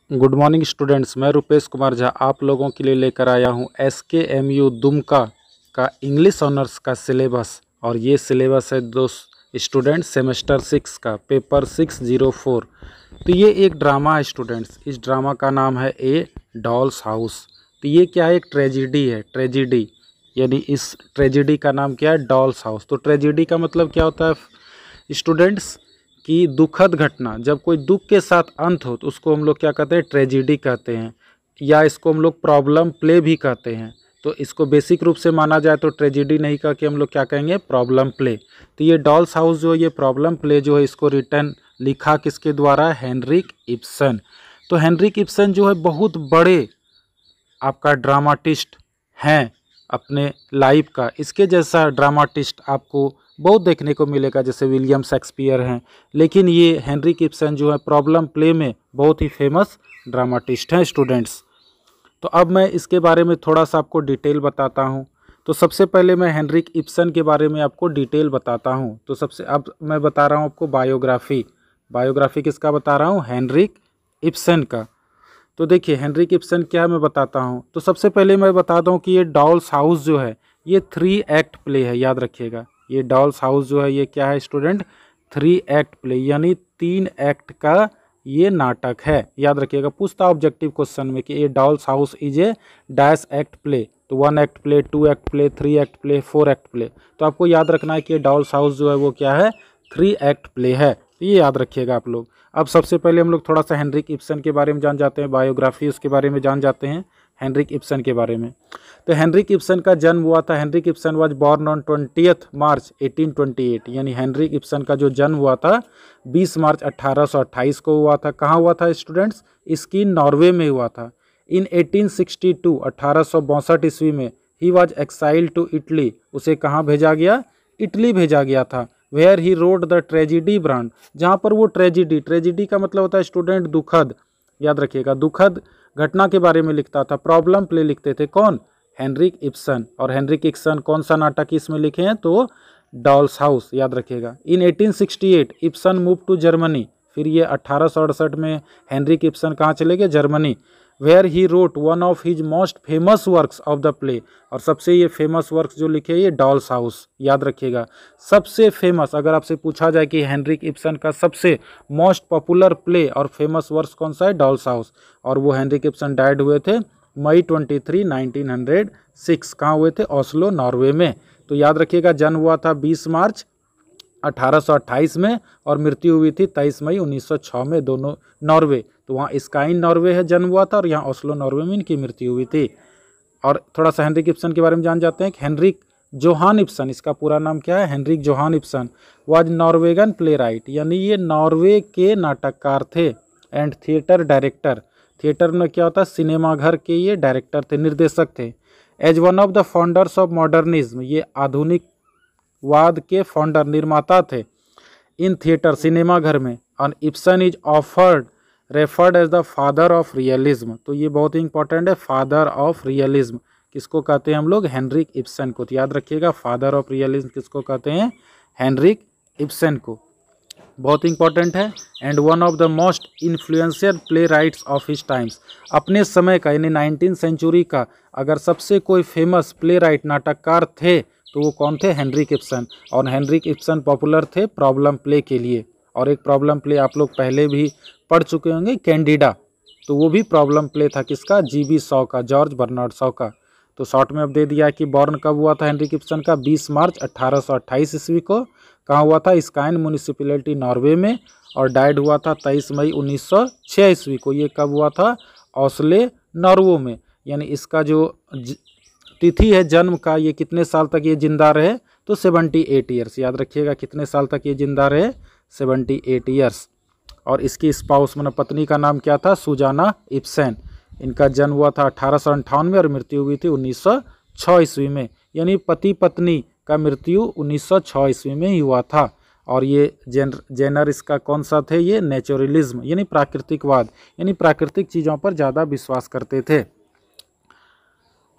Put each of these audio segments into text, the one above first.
Good morning students. मैं रुपेश कुमार झा आप लोगों के लिए लेकर आया हूं SKMU दुमका का इंग्लिश ऑनर्स का सिलेबस। और ये सिलेबस है स्टूडेंट सेमेस्टर 6 का पेपर 604। तो ये एक ड्रामा है स्टूडेंट्स। इस ड्रामा का नाम है ए डॉल्स हाउस। तो ये क्या है, एक ट्रेजिडी है। ट्रेजिडी यानी इस ट्रेजिडी का नाम क्या है, डॉल्स हाउस। तो ट्रेजिडी का मतलब क्या होता है स्टूडेंट्स कि दुखद घटना, जब कोई दुख के साथ अंत हो तो उसको हम लोग क्या कहते हैं, ट्रेजिडी कहते हैं, या इसको हम लोग प्रॉब्लम प्ले भी कहते हैं। तो इसको बेसिक रूप से माना जाए तो ट्रेजिडी नहीं कह के हम लोग क्या कहेंगे, प्रॉब्लम प्ले। तो ये डॉल्स हाउस जो है, ये प्रॉब्लम प्ले जो है, इसको रिटर्न लिखा किसके द्वारा, हेनरिक इब्सन। तो हेनरिक इब्सन जो है बहुत बड़े आपका ड्रामाटिस्ट हैं अपने लाइफ का। इसके जैसा ड्रामाटिस्ट आपको बहुत देखने को मिलेगा, जैसे विलियम शेक्सपियर हैं, लेकिन ये हेनरिक इब्सन जो है प्रॉब्लम प्ले में बहुत ही फेमस ड्रामाटिस्ट हैं स्टूडेंट्स। तो अब मैं इसके बारे में थोड़ा सा आपको डिटेल बताता हूँ। तो सबसे पहले मैं हेनरिक इब्सन के बारे में आपको डिटेल बताता हूँ। तो सबसे अब मैं बता रहा हूँ आपको बायोग्राफी किसका बता रहा हूँ, हेनरिक इब्सन का। तो देखिए हेनरिक इब्सन क्या है मैं बताता हूँ। तो सबसे पहले मैं बता दूँ कि ये डॉल्स हाउस जो है ये 3 एक्ट प्ले है, याद रखिएगा। ये डॉल्स हाउस जो है ये क्या है स्टूडेंट, 3 एक्ट प्ले यानी 3 एक्ट का ये नाटक है। याद रखिएगा, पूछता ऑब्जेक्टिव क्वेश्चन में कि ये dolls house is a dash act play. तो 1 act play, 2 act play, 3 act play, 4 act play. तो आपको याद रखना है कि ये डॉल्स हाउस जो है वो क्या है, 3 एक्ट प्ले है। ये याद रखिएगा आप लोग। अब सबसे पहले हम लोग थोड़ा सा हेनरिक इब्सन के बारे में जान जाते हैं, बायोग्राफी उसके बारे में जान जाते हैं हेनरिक इब्सन के बारे में। तो हेनरिक इब्सन का जन्म हुआ था, Henrik Ibsen was born on 20 March 1828। यानी हेनरिक इब्सन का जो जन्म हुआ था 20 मार्च 1828 को हुआ था। कहाँ हुआ था स्टूडेंट्स, इसकी नॉर्वे में हुआ था। इन 1862 1862 ईस्वी में ही वाज एक्साइल्ड टू इटली। उसे कहाँ भेजा गया, इटली भेजा गया था। Where he wrote the tragedy brand, जहाँ पर वो ट्रेजिडी का मतलब होता है स्टूडेंट दुखद, याद रखिएगा, दुखद घटना के बारे में लिखता था। प्रॉब्लम प्ले लिखते थे कौन, हेनरिक इब्सन। और हेनरिक इब्सन कौन सा नाटक इसमें लिखे हैं, तो डॉल्स हाउस, याद रखिएगा। In 1868 Ibsen move to Germany. फिर ये 1868 में हेनरिक इब्सन कहाँ चले गए, Germany. Where he wrote one of his most famous works of the play. और सबसे ये फेमस वर्क्स जो लिखे ये डॉल्स हाउस, याद रखिएगा। सबसे फेमस अगर आपसे पूछा जाए कि हेनरिक इब्सन का सबसे मोस्ट पॉपुलर प्ले और फेमस वर्क्स कौन सा है, डॉल्स हाउस। और वो हेनरिक इब्सन डाइड हुए थे मई 23, 1906। कहाँ हुए थे, ओस्लो नॉर्वे में। तो याद रखिएगा जन्म हुआ था 20 मार्च 1828 में और मृत्यु हुई थी 23 मई 1906 में, दोनों नॉर्वे। तो वहाँ स्काइन नॉर्वे है जन्म हुआ था और यहाँ ओस्लो नॉर्वे में इनकी मृत्यु हुई थी। और थोड़ा सा हेनरिक इब्सन के बारे में जान जाते हैं कि हेनरिक जोहान इब्सन, इसका पूरा नाम क्या है, Henrik Johan Ibsen was Norwegian playwright. यानी ये नॉर्वे के नाटककार थे एंड थिएटर डायरेक्टर। थिएटर में क्या होता है, सिनेमाघर के ये डायरेक्टर थे, निर्देशक थे। As one of the founders of modernism, ये आधुनिक वाद के फाउंडर निर्माता थे इन थिएटर सिनेमाघर में। और इब्सन इज ऑफर्ड referred as the father of realism. तो ये बहुत ही इंपॉर्टेंट है, फादर ऑफ रियलिज्म किसको कहते हैं हम लोग, हेनरिक इब्सन को। तो याद रखिएगा फादर ऑफ रियलिज्म किसको कहते हैं, हेनरिक इब्सन को, बहुत इंपॉर्टेंट है। And one of the most influential play rights of his times. अपने समय का यानी 19th सेंचुरी का अगर सबसे कोई फेमस प्ले राइट नाटककार थे तो वो कौन थे, हेनरिक इब्सन। और हेनरिक इब्सन पॉपुलर थे प्रॉब्लम प्ले के लिए। और एक प्रॉब्लम प्ले आप लोग पहले भी पढ़ चुके होंगे, कैंडिडा। तो वो भी प्रॉब्लम प्ले था किसका, GB शॉ का, जॉर्ज बर्नार्ड शॉ का। तो शॉर्ट में अब दे दिया कि बॉर्न कब हुआ था हेनरिक इब्सन का, 20 मार्च 1828 ईस्वी को। कहाँ हुआ था, स्काइन म्यूनिसिपैलिटी नॉर्वे में। और डाइड हुआ था 23 मई 1906 ईस्वी को। ये कब हुआ था, ओस्ले नॉर्वे में। यानी इसका जो तिथि है जन्म का, ये कितने साल तक ये जिंदा रहे, तो 78 ईयर्स। याद रखिएगा कितने साल तक ये जिंदा रहे, 78 ईयर्स। और इसकी स्पाउस मतलब पत्नी का नाम क्या था, सुजाना इब्सन। इनका जन्म हुआ था 1858 में और मृत्यु हुई थी 1906 ईस्वी में। यानी पति पत्नी का मृत्यु 1906 ईस्वी में ही हुआ था। और ये जेनर इसका कौन सा थे, ये नेचुरलिज्म यानी प्राकृतिकवाद, यानी प्राकृतिक चीज़ों पर ज़्यादा विश्वास करते थे।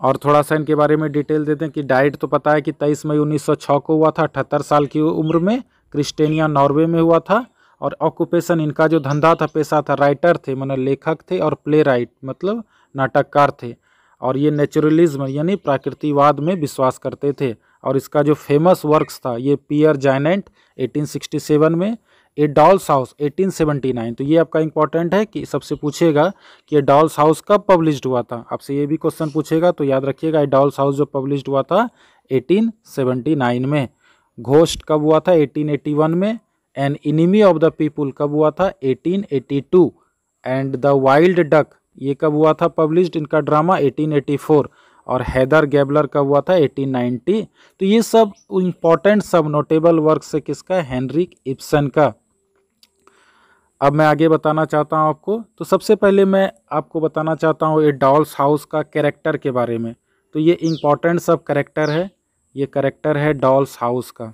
और थोड़ा सा इनके बारे में डिटेल देते हैं कि डाइट तो पता है कि 23 मई 1906 को हुआ था, 78 साल की उम्र में, क्रिस्टेनिया नॉर्वे में हुआ था। और ऑक्यूपेशन, इनका जो धंधा था, पेशा था, राइटर थे मतलब लेखक थे, और प्ले राइट मतलब नाटककार थे। और ये नेचुरलिज्म यानी प्राकृतिकवाद में विश्वास करते थे। और इसका जो फेमस वर्क्स था ये पियर जायनेंट 1867 में, ए डॉल्स हाउस 1879। तो ये आपका इंपॉर्टेंट है कि सबसे पूछेगा कि ये डॉल्स हाउस कब पब्लिश्ड हुआ था, आपसे ये भी क्वेश्चन पूछेगा तो याद रखिएगा, ये डॉल्स हाउस जो पब्लिश्ड हुआ था 1879 में। घोस्ट कब हुआ था 1881 में। An enemy of the people कब हुआ था 1882। एंड द वाइल्ड डक ये कब हुआ था पब्लिश्ड, इनका ड्रामा 1884। और हैदर गैबलर कब हुआ था 1890। तो ये सब इम्पॉर्टेंट सब नोटेबल वर्क से किसका, हेनरिक इब्सन का। अब मैं आगे बताना चाहता हूँ आपको। तो सबसे पहले मैं आपको बताना चाहता हूँ ये डॉल्स हाउस का कैरेक्टर के बारे में। तो ये इम्पॉर्टेंट सब कैरेक्टर है, ये कैरेक्टर है डॉल्स हाउस का,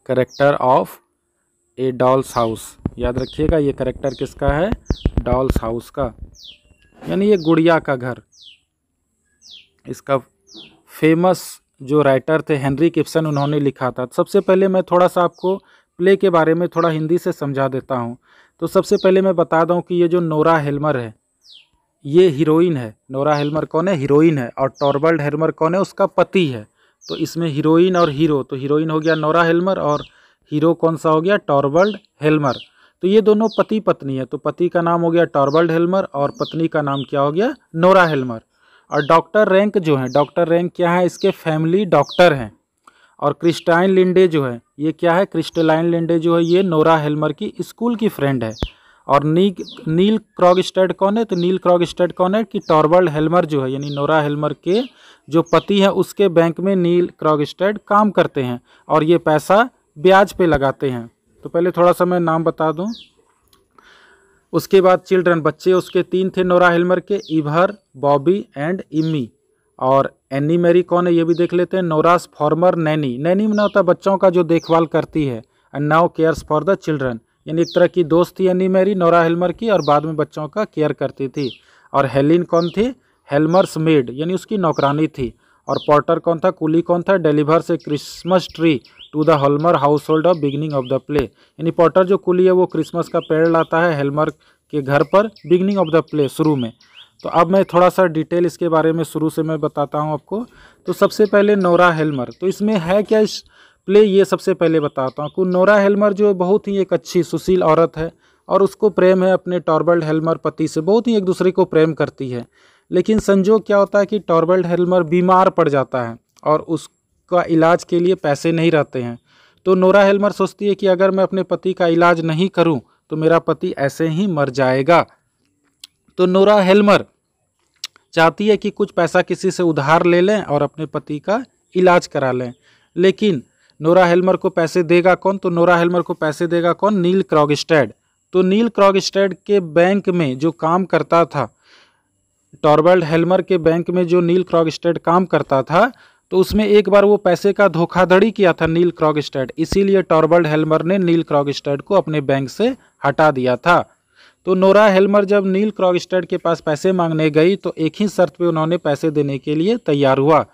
character of A dolls house. याद रखिएगा ये कैरेक्टर किसका है, डॉल्स हाउस का, यानी ये गुड़िया का घर। इसका फेमस जो राइटर थे हेनरिक इब्सन, उन्होंने लिखा था। सबसे पहले मैं थोड़ा सा आपको प्ले के बारे में थोड़ा हिंदी से समझा देता हूँ। तो सबसे पहले मैं बता दूँ कि ये जो नोरा हेल्मर है ये हीरोइन है। नोरा हेल्मर कौन है, हीरोइन है। और टॉरवल्ड हेल्मर कौन है, उसका पति है। तो इसमें हीरोइन और हीरो, तो हीरोइन हो गया नोरा हेल्मर और हीरो कौन सा हो गया, टॉरवल्ड हेल्मर। तो ये दोनों पति पत्नी है। तो पति का नाम हो गया टॉरवल्ड हेल्मर और पत्नी का नाम क्या हो गया, नोरा हेल्मर। और डॉक्टर रैंक जो है, डॉक्टर रैंक क्या है, इसके फैमिली डॉक्टर हैं। और क्रिस्टाइन लिंडे जो है ये क्या है, क्रिस्टलाइन लिंडे जो है ये नोरा हेल्मर की स्कूल की फ्रेंड है। और नील क्रॉगस्टेड कौन है, तो नील क्रॉगस्टेड कौन है कि टॉरवल्ड हेल्मर जो है यानी नोरा हेल्मर के जो पति हैं उसके बैंक में नील क्रॉगस्टेड काम करते हैं और ये पैसा ब्याज पे लगाते हैं। तो पहले थोड़ा सा मैं नाम बता दूं। उसके बाद चिल्ड्रन, बच्चे उसके 3 थे नोरा हेल्मर के, इवर, बॉबी एंड इम्मी। और एनी मैरी कौन है ये भी देख लेते हैं, नोरास फॉर्मर नैनी। नैनी में होता है बच्चों का जो देखभाल करती है। And now cares for the children, यानी एक तरह की दोस्त थी एनी मैरी नोरा हेल्मर की और बाद में बच्चों का केयर करती थी। और हेलिन कौन थी, हेल्मर्स मेड यानी उसकी नौकरानी थी। और पॉटर कौन था, कुली कौन था, delivers a Christmas tree to the Helmer household of beginning of the play. यानी पॉटर जो कुली है वो क्रिसमस का पेड़ लाता है हेल्मर के घर पर बिगिनिंग ऑफ द प्ले, शुरू में। तो अब मैं थोड़ा सा डिटेल इसके बारे में शुरू से मैं बताता हूँ आपको। तो सबसे पहले नोरा हेल्मर, तो इसमें है क्या इस प्ले, ये सबसे पहले बताता हूँ कि नोरा हेल्मर जो बहुत ही एक अच्छी सुशील औरत है और उसको प्रेम है अपने टॉरवल्ड हेल्मर पति से, बहुत ही एक दूसरे को प्रेम करती है। लेकिन संजोग क्या होता है कि टॉरवल्ड हेल्मर बीमार पड़ जाता है और उसका इलाज के लिए पैसे नहीं रहते हैं। तो नोरा हेल्मर सोचती है कि अगर मैं अपने पति का इलाज नहीं करूं तो मेरा पति ऐसे ही मर जाएगा। तो नोरा हेल्मर चाहती है कि कुछ पैसा किसी से उधार ले लें और अपने पति का इलाज करा लें। लेकिन नोरा हेल्मर को पैसे देगा कौन, तो नोरा हेल्मर को पैसे देगा कौन, नील क्रॉगस्टेड। तो नील क्रॉगस्टेड के बैंक में जो काम करता था, टॉरवल्ड हेल्मर के बैंक में जो नील क्रॉगस्टेड काम करता था, तो उसमें एक बार वो पैसे का धोखाधड़ी किया था नील क्रॉगस्टेड, इसीलिए टॉरवल्ड हेल्मर ने नील क्रॉगस्टेड को अपने बैंक से हटा दिया था। तो नोरा हेल्मर जब नील क्रॉगस्टेड के पास पैसे मांगने गई तो एक ही शर्त पे उन्होंने पैसे देने के लिए तैयार हुआ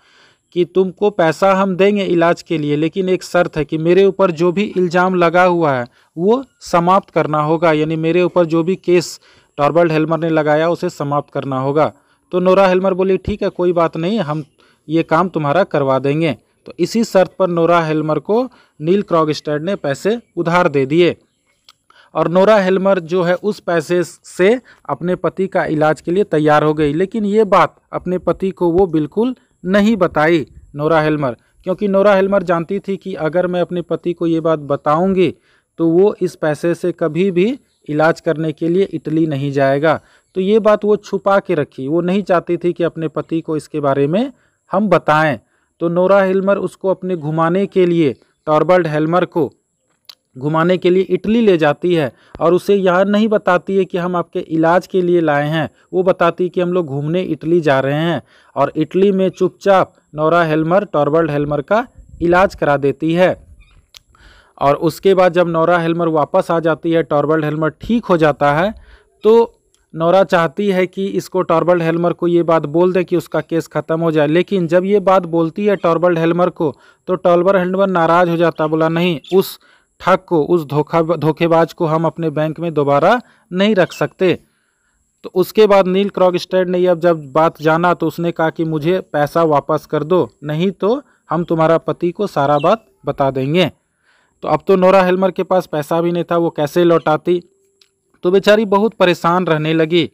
कि तुमको पैसा हम देंगे इलाज के लिए, लेकिन एक शर्त है कि मेरे ऊपर जो भी इल्ज़ाम लगा हुआ है वो समाप्त करना होगा, यानी मेरे ऊपर जो भी केस टॉरवल्ड हेल्मर ने लगाया उसे समाप्त करना होगा। तो नोरा हेल्मर बोली ठीक है कोई बात नहीं, हम ये काम तुम्हारा करवा देंगे। तो इसी शर्त पर नोरा हेल्मर को नील क्रॉगस्टेड ने पैसे उधार दे दिए और नोरा हेल्मर जो है उस पैसे से अपने पति का इलाज के लिए तैयार हो गई। लेकिन ये बात अपने पति को वो बिल्कुल नहीं बताई नोरा हेल्मर, क्योंकि नोरा हेल्मर जानती थी कि अगर मैं अपने पति को ये बात बताऊंगी तो वो इस पैसे से कभी भी इलाज करने के लिए इटली नहीं जाएगा। तो ये बात वो छुपा के रखी, वो नहीं चाहती थी कि अपने पति को इसके बारे में हम बताएं। तो नोरा हेल्मर उसको अपने घुमाने के लिए, टॉरवल्ड हेल्मर को घुमाने के लिए इटली ले जाती है और उसे यह नहीं बताती है कि हम आपके इलाज के लिए लाए हैं, वो बताती है कि हम लोग घूमने इटली जा रहे हैं। और इटली में चुपचाप नोरा हेल्मर टॉरवल्ड हेल्मर का इलाज करा देती है। और उसके बाद जब नोरा हेल्मर वापस आ जाती है, टॉरवल्ड हेल्मर ठीक हो जाता है, तो नोरा चाहती है कि इसको टॉरवल्ड हेल्मर को ये बात बोल दे कि उसका केस ख़त्म हो जाए। लेकिन जब ये बात बोलती है टॉरवल्ड हेल्मर को तो टॉरवल्ड हेल्मर नाराज़ हो जाता, बोला नहीं, उस ठग को, उस धोखेबाज को हम अपने बैंक में दोबारा नहीं रख सकते। तो उसके बाद नील क्रॉगस्टेड ने अब जब बात जाना तो उसने कहा कि मुझे पैसा वापस कर दो, नहीं तो हम तुम्हारा पति को सारा बात बता देंगे। तो अब तो नोरा हेल्मर के पास पैसा भी नहीं था, वो कैसे लौटाती। तो बेचारी बहुत परेशान रहने लगी।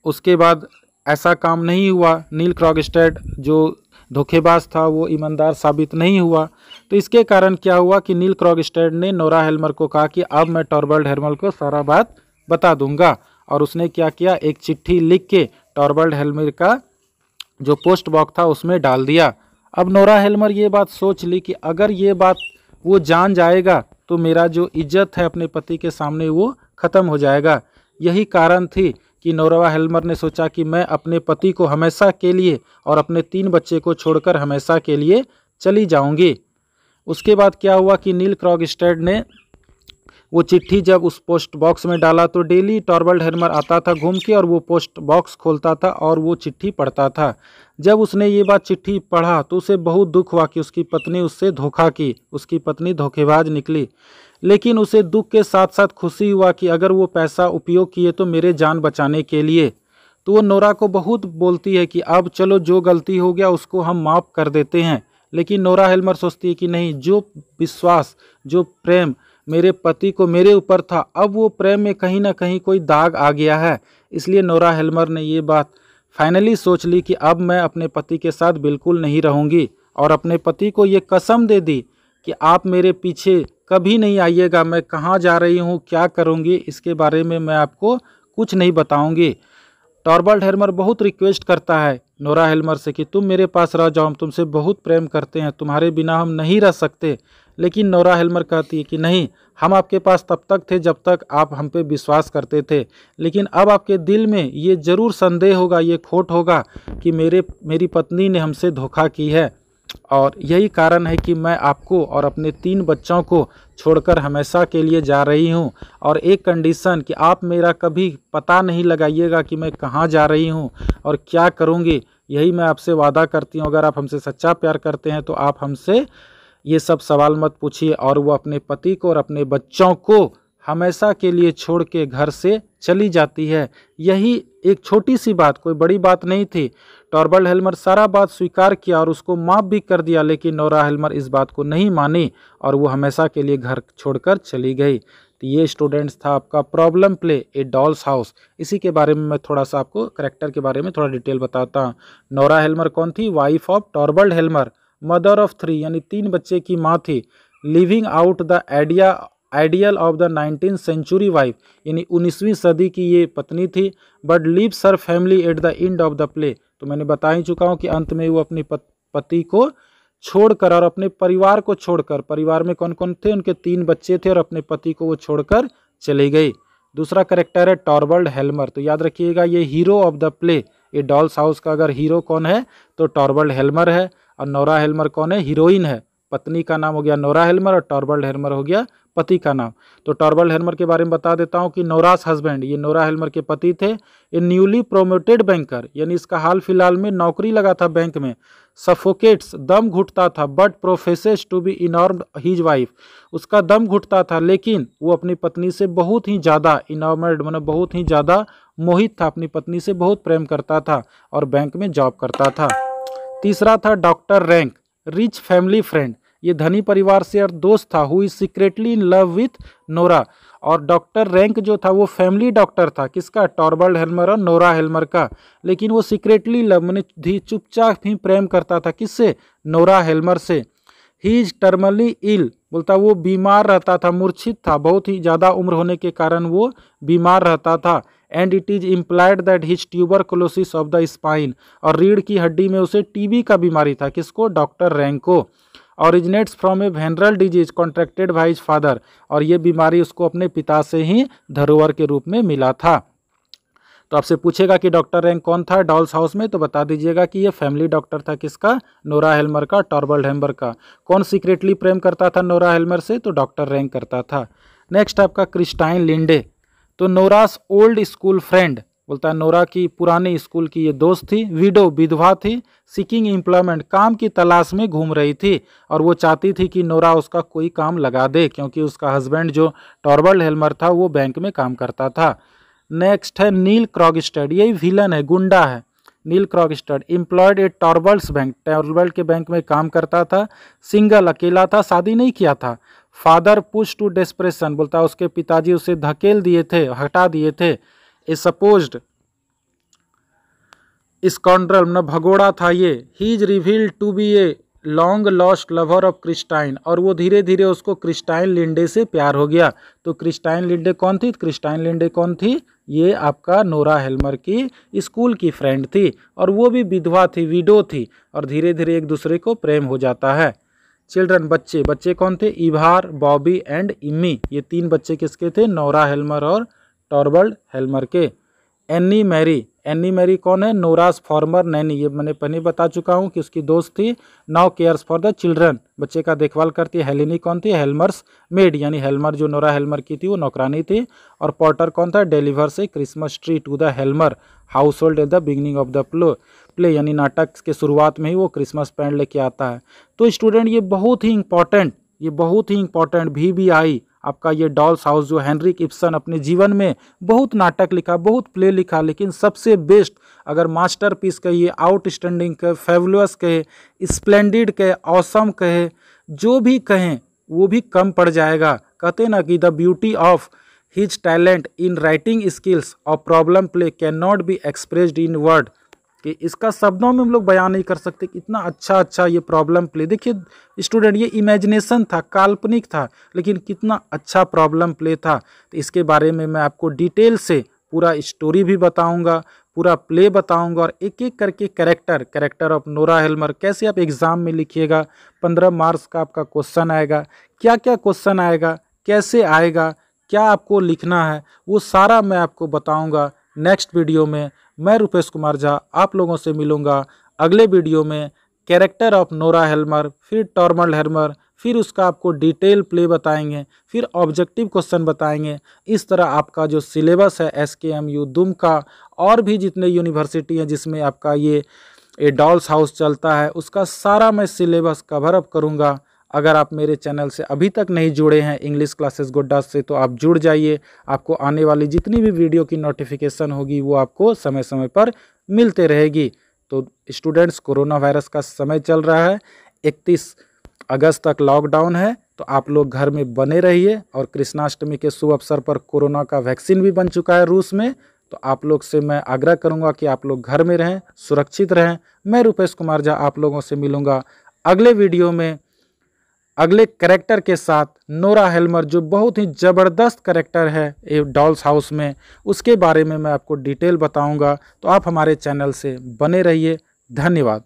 उसके बाद ऐसा काम नहीं हुआ, नील क्रॉगस्टेड जो धोखेबाज था वो ईमानदार साबित नहीं हुआ। तो इसके कारण क्या हुआ कि नील क्रॉगस्टेड ने नोरा हेल्मर को कहा कि अब मैं टॉरबल्ड हेल्मर को सारा बात बता दूंगा। और उसने क्या किया, एक चिट्ठी लिख के टॉरबल्ड हेल्मर का जो पोस्ट बॉक्स था उसमें डाल दिया। अब नोरा हेल्मर ये बात सोच ली कि अगर ये बात वो जान जाएगा तो मेरा जो इज्जत है अपने पति के सामने वो ख़त्म हो जाएगा। यही कारण थी कि नोरा हेल्मर ने सोचा कि मैं अपने पति को हमेशा के लिए और अपने 3 बच्चे को छोड़कर हमेशा के लिए चली जाऊंगी। उसके बाद क्या हुआ कि नील क्रॉगस्टेड ने वो चिट्ठी जब उस पोस्ट बॉक्स में डाला तो डेली टॉरबल्ड हेल्मर आता था घूम के और वो पोस्ट बॉक्स खोलता था और वो चिट्ठी पढ़ता था। जब उसने ये बात चिट्ठी पढ़ा तो उसे बहुत दुख हुआ कि उसकी पत्नी उससे धोखा की, उसकी पत्नी धोखेबाज निकली। लेकिन उसे दुख के साथ साथ खुशी हुआ कि अगर वो पैसा उपयोग किए तो मेरे जान बचाने के लिए। तो वो नोरा को बहुत बोलती है कि अब चलो जो गलती हो गया उसको हम माफ़ कर देते हैं। लेकिन नोरा हेल्मर सोचती है कि नहीं, जो विश्वास, जो प्रेम मेरे पति को मेरे ऊपर था, अब वो प्रेम में कहीं ना कहीं कोई दाग आ गया है। इसलिए नोरा हेल्मर ने ये बात फाइनली सोच ली कि अब मैं अपने पति के साथ बिल्कुल नहीं रहूँगी और अपने पति को ये कसम दे दी कि आप मेरे पीछे कभी नहीं आइएगा, मैं कहाँ जा रही हूँ, क्या करूँगी, इसके बारे में मैं आपको कुछ नहीं बताऊँगी। टॉरबल्ड हेल्मर बहुत रिक्वेस्ट करता है नोरा हेल्मर से कि तुम मेरे पास रह जाओ, हम तुमसे बहुत प्रेम करते हैं, तुम्हारे बिना हम नहीं रह सकते। लेकिन नोरा हेल्मर कहती है कि नहीं, हम आपके पास तब तक थे जब तक आप हम पे विश्वास करते थे, लेकिन अब आपके दिल में ये ज़रूर संदेह होगा, ये खोट होगा कि मेरी पत्नी ने हमसे धोखा की है। और यही कारण है कि मैं आपको और अपने 3 बच्चों को छोड़कर हमेशा के लिए जा रही हूं। और एक कंडीशन कि आप मेरा कभी पता नहीं लगाइएगा कि मैं कहां जा रही हूं और क्या करूंगी। यही मैं आपसे वादा करती हूं। अगर आप हमसे सच्चा प्यार करते हैं तो आप हमसे ये सब सवाल मत पूछिए। और वो अपने पति को और अपने बच्चों को हमेशा के लिए छोड़ के घर से चली जाती है। यही एक छोटी सी बात, कोई बड़ी बात नहीं थी। टॉरबल्ड हेल्मर सारा बात स्वीकार किया और उसको माफ़ भी कर दिया, लेकिन नोरा हेल्मर इस बात को नहीं मानी और वो हमेशा के लिए घर छोड़कर चली गई। तो ये स्टूडेंट्स था आपका प्रॉब्लम प्ले ए डॉल्स हाउस। इसी के बारे में मैं थोड़ा सा आपको करेक्टर के बारे में थोड़ा डिटेल बताता हूँ। नोरा हेल्मर कौन थी? Wife of Torvald Helmer, mother of 3 यानी 3 बच्चे की माँ थी। Living out the ideal of the 19th century wife यानी 19वीं सदी की ये पत्नी थी। But leaves her family at the end of the play. तो मैंने बता ही चुका हूँ कि अंत में वो अपने पति को छोड़कर और अपने परिवार को छोड़कर, परिवार में कौन कौन थे, उनके 3 बच्चे थे और अपने पति को वो छोड़कर चली गई। दूसरा करेक्टर है टॉरबल्ड हेल्मर। तो याद रखिएगा ये hero of the play A dolls house का अगर हीरो कौन है तो टॉरबल्ड हेल्मर है। और नोरा हेल्मर कौन है? हीरोइन है। पत्नी का नाम हो गया नोरा हेल्मर और टॉरबल्ड हेल्मर हो गया पति का नाम। तो टॉरबल्ड हेल्मर के बारे में बता देता हूं कि नोरास हस्बैंड, ये नोरा हेल्मर के पति थे। ये न्यूली प्रोमोटेड बैंकर यानी इसका हाल फिलहाल में नौकरी लगा था बैंक में। सफोकेट्स, दम घुटता था, but professes to be enamoured his wife, उसका दम घुटता था लेकिन वो अपनी पत्नी से बहुत ही ज़्यादा इनॉर्म्ड मतलब बहुत ही ज़्यादा मोहित था, अपनी पत्नी से बहुत प्रेम करता था और बैंक में जॉब करता था। तीसरा था doctor rank, rich family friend, ये धनी परिवार से और दोस्त था। Who is secretly in love with Nora. और डॉक्टर रैंक जो था वो फैमिली डॉक्टर था, किसका? टॉरबल्ड हेल्मर और नोरा हेल्मर का। लेकिन वो सीक्रेटली लव मैंने चुपचाप ही प्रेम करता था, किससे? नोरा हेल्मर से। ही इज टर्मली इल, बोलता वो बीमार रहता था, मूर्छित था, बहुत ही ज़्यादा उम्र होने के कारण वो बीमार रहता था। And it is implied that his tuberculosis of the spine, और रीढ़ की हड्डी में उसे टीबी का बीमारी था। किसको? डॉक्टर रैंक को। Originates from A venereal disease contracted by his father, और ये बीमारी उसको अपने पिता से ही धरोहर के रूप में मिला था। तो आपसे पूछेगा कि डॉक्टर रैंक कौन था डॉल्स हाउस में, तो बता दीजिएगा कि ये फैमिली डॉक्टर था। किसका? नोरा हेल्मर का, टॉरबल्ड हेल्मर का। कौन सीक्रेटली प्रेम करता था नोरा हेल्मर से? तो डॉक्टर रैंक करता था। नेक्स्ट आपका क्रिस्टाइन लिंडे, तो नोरास ओल्ड स्कूल फ्रेंड, बोलता है नोरा की पुराने स्कूल की ये दोस्त थी, विडो विधवा थी, सीकिंग एम्प्लॉयमेंट काम की तलाश में घूम रही थी और वो चाहती थी कि नोरा उसका कोई काम लगा दे क्योंकि उसका हस्बैंड जो टॉरबल्ड हेल्मर था वो बैंक में काम करता था। नेक्स्ट है नील क्रॉगस्टेड, यही विलन है, गुंडा है। नील क्रॉगस्टेड एम्प्लॉयड ए टॉरबल्ड्स बैंक, टॉरबल्ड के बैंक में काम करता था, सिंगल अकेला था, शादी नहीं किया था। फादर पुश टू डेस्परेशन, बोलता उसके पिताजी उसे धकेल दिए थे, हटा दिए थे। ए सपोज्ड स्कॉन्ड्रल न भगोड़ा था ये। He is revealed to be a long lost lover of Kristine, और वो धीरे धीरे उसको क्रिस्टाइन लिंडे से प्यार हो गया। तो क्रिस्टाइन लिंडे कौन थी? क्रिस्टाइन लिंडे कौन थी? ये आपका नोरा हेल्मर की स्कूल की फ्रेंड थी और वो भी विधवा थी, विडो थी, और धीरे धीरे एक दूसरे को प्रेम हो जाता है। चिल्ड्रन, बच्चे, बच्चे कौन थे? इभार, बॉबी एंड इम्मी, ये 3 बच्चे किसके थे? नोरा हेल्मर और टॉरबल्ड हेल्मर के। एनी मैरी, एनी मैरी कौन है? नोरास फॉर्मर नैनी, ये मैंने पहले बता चुका हूँ कि उसकी दोस्त थी। Now cares for the children, बच्चे का देखभाल करती है। हेलेनी कौन थी? हेल्मर्स मेड, यानी हेल्मर जो नोरा हेल्मर की थी वो नौकरानी थी। और पॉटर कौन था? Delivers a Christmas tree to the Helmer household at the beginning of the play, यानी नाटक के शुरुआत में ही वो क्रिसमस पैंड लेके आता है। तो स्टूडेंट ये बहुत ही इंपॉर्टेंट, VBI आपका ये डॉल्स हाउस जो हेनरिक इब्सन अपने जीवन में बहुत नाटक लिखा, बहुत प्ले लिखा, लेकिन सबसे बेस्ट अगर मास्टरपीस कहिए, आउटस्टैंडिंग कहे, फेबुलस कहे, स्प्लेंडिड कहे, ऑसम कहे, जो भी कहें वो भी कम पड़ जाएगा। कहते ना कि the beauty of his talent in writing skills of problem play can not be expressed in word, कि इसका शब्दों में हम लोग बयान नहीं कर सकते कितना अच्छा ये प्रॉब्लम प्ले। देखिए स्टूडेंट, ये इमेजिनेशन था, काल्पनिक था, लेकिन कितना अच्छा प्रॉब्लम प्ले था। तो इसके बारे में मैं आपको डिटेल से पूरा स्टोरी भी बताऊंगा, पूरा प्ले बताऊंगा, और एक एक करके कैरेक्टर ऑफ नोरा हेल्मर कैसे आप एग्ज़ाम में लिखिएगा। 15 मार्क्स का आपका क्वेश्चन आएगा, क्या क्या क्वेश्चन आएगा, कैसे आएगा, क्या आपको लिखना है, वो सारा मैं आपको बताऊँगा नेक्स्ट वीडियो में। मैं रुपेश कुमार झा आप लोगों से मिलूंगा अगले वीडियो में। कैरेक्टर ऑफ नोरा हेल्मर, फिर टॉरबल्ड हेल्मर, फिर उसका आपको डिटेल प्ले बताएंगे, फिर ऑब्जेक्टिव क्वेश्चन बताएंगे। इस तरह आपका जो सिलेबस है SKMU दुमका और भी जितने यूनिवर्सिटी हैं जिसमें आपका ये डॉल्स हाउस चलता है, उसका सारा मैं सिलेबस कवर अप करूँगा। अगर आप मेरे चैनल से अभी तक नहीं जुड़े हैं इंग्लिश क्लासेस गोड्डा से, तो आप जुड़ जाइए। आपको आने वाली जितनी भी वीडियो की नोटिफिकेशन होगी वो आपको समय समय पर मिलते रहेगी। तो स्टूडेंट्स, कोरोना वायरस का समय चल रहा है, 31 अगस्त तक लॉकडाउन है, तो आप लोग घर में बने रहिए। और कृष्णाष्टमी के शुभ अवसर पर कोरोना का वैक्सीन भी बन चुका है रूस में, तो आप लोग से मैं आग्रह करूँगा कि आप लोग घर में रहें, सुरक्षित रहें। मैं रुपेश कुमार झा आप लोगों से मिलूँगा अगले वीडियो में अगले कैरेक्टर के साथ। नोरा हेल्मर जो बहुत ही ज़बरदस्त कैरेक्टर है ये डॉल्स हाउस में, उसके बारे में मैं आपको डिटेल बताऊंगा। तो आप हमारे चैनल से बने रहिए। धन्यवाद।